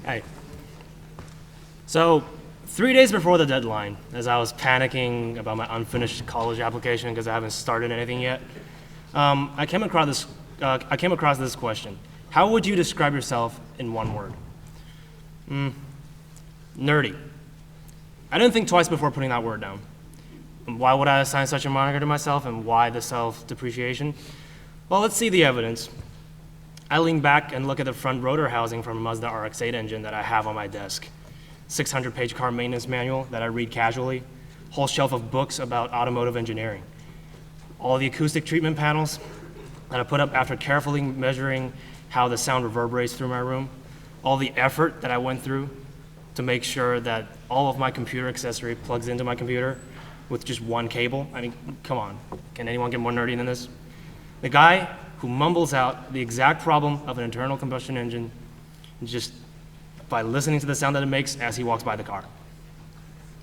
Hey. So, 3 days before the deadline, as I was panicking about my unfinished college application because I haven't started anything yet, I came across this question. How would you describe yourself in one word? Nerdy. I didn't think twice before putting that word down. Why would I assign such a moniker to myself, and why the self-depreciation? Well, let's see the evidence. I lean back and look at the front rotor housing from a Mazda RX-8 engine that I have on my desk. 600-page car maintenance manual that I read casually. Whole shelf of books about automotive engineering. All the acoustic treatment panels that I put up after carefully measuring how the sound reverberates through my room. All the effort that I went through to make sure that all of my computer accessory plugs into my computer with just one cable. I mean, come on. Can anyone get more nerdy than this? The guy who mumbles out the exact problem of an internal combustion engine just by listening to the sound that it makes as he walks by the car.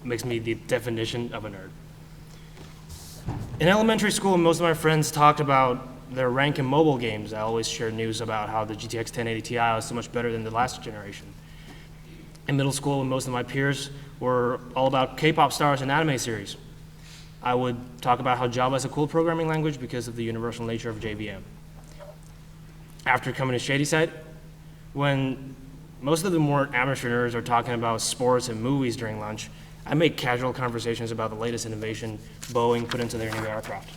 It makes me the definition of a nerd. In elementary school, most of my friends talked about their rank in mobile games. I always shared news about how the GTX 1080 Ti was so much better than the last generation. In middle school, most of my peers were all about K-pop stars and anime series. I would talk about how Java is a cool programming language because of the universal nature of JVM. After coming to Shady Side, when most of the more amateur nerds are talking about sports and movies during lunch, I make casual conversations about the latest innovation Boeing put into their new aircraft.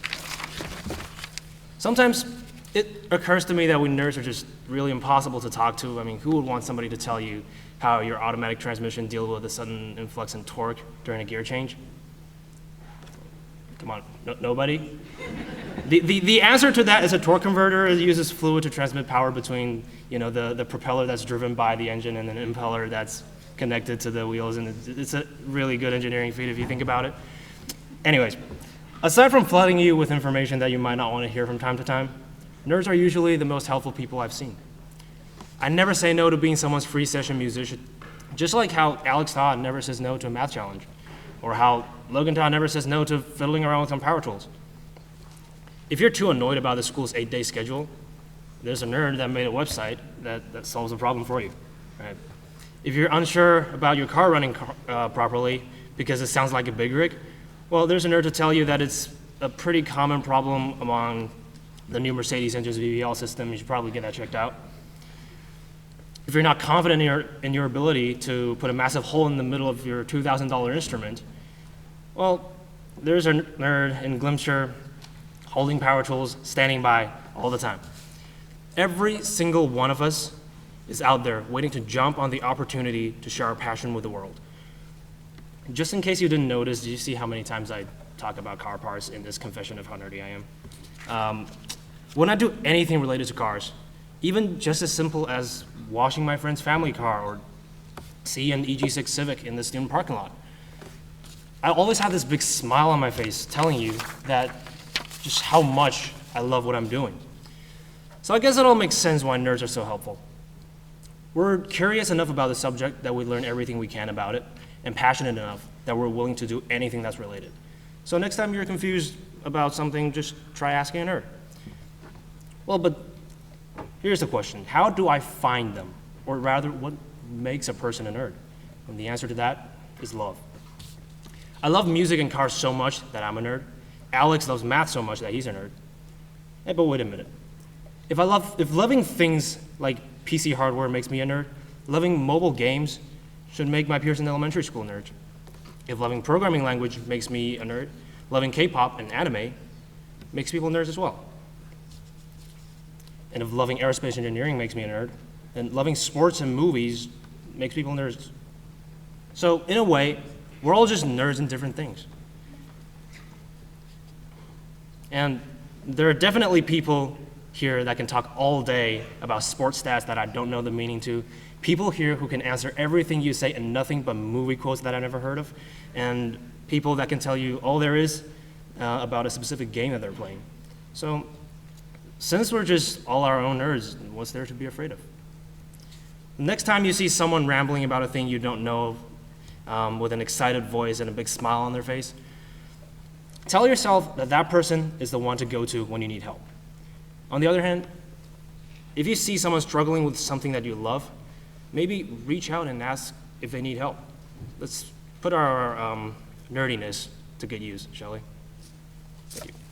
Sometimes it occurs to me that we nerds are just really impossible to talk to. I mean, who would want somebody to tell you how your automatic transmission deals with a sudden influx in torque during a gear change? Come on, nobody? The answer to that is a torque converter. It uses fluid to transmit power between the propeller that's driven by the engine and an impeller that's connected to the wheels, and it's a really good engineering feat if you think about it. Anyways, aside from flooding you with information that you might not want to hear from time to time, nerds are usually the most helpful people I've seen. I never say no to being someone's free session musician, just like how Alex Todd never says no to a math challenge, or how Logan Todd never says no to fiddling around with some power tools. If you're too annoyed about the school's 8-day schedule, there's a nerd that made a website that solves the problem for you. Right? If you're unsure about your car running properly because it sounds like a big rig, well, there's a nerd to tell you that it's a pretty common problem among the new Mercedes engine's VVL system. You should probably get that checked out. If you're not confident in your ability to put a massive hole in the middle of your $2,000 instrument, well, there's a nerd in Glimcher holding power tools, standing by all the time. Every single one of us is out there waiting to jump on the opportunity to share our passion with the world. Just in case you didn't notice, did you see how many times I talk about car parts in this confession of how nerdy I am? When I do anything related to cars, even just as simple as washing my friend's family car or see an EG6 Civic in the student parking lot, I always have this big smile on my face telling you that just how much I love what I'm doing. So I guess it all makes sense why nerds are so helpful. We're curious enough about the subject that we learn everything we can about it, and passionate enough that we're willing to do anything that's related. So next time you're confused about something, just try asking a nerd. Well, but here's the question. How do I find them? Or rather, what makes a person a nerd? And the answer to that is love. I love music and cars so much that I'm a nerd. Alex loves math so much that he's a nerd. Hey, but wait a minute. If loving things like PC hardware makes me a nerd, loving mobile games should make my peers in elementary school nerds. If loving programming language makes me a nerd, loving K-pop and anime makes people nerds as well. And if loving aerospace engineering makes me a nerd, then loving sports and movies makes people nerds. So in a way, we're all just nerds in different things. And there are definitely people here that can talk all day about sports stats that I don't know the meaning to. People here who can answer everything you say and nothing but movie quotes that I've never heard of. And people that can tell you all there is about a specific game that they're playing. So since we're just all our own nerds, what's there to be afraid of? Next time you see someone rambling about a thing you don't know with an excited voice and a big smile on their face, tell yourself that that person is the one to go to when you need help. On the other hand, if you see someone struggling with something that you love, maybe reach out and ask if they need help. Let's put our nerdiness to good use, shall we? Thank you.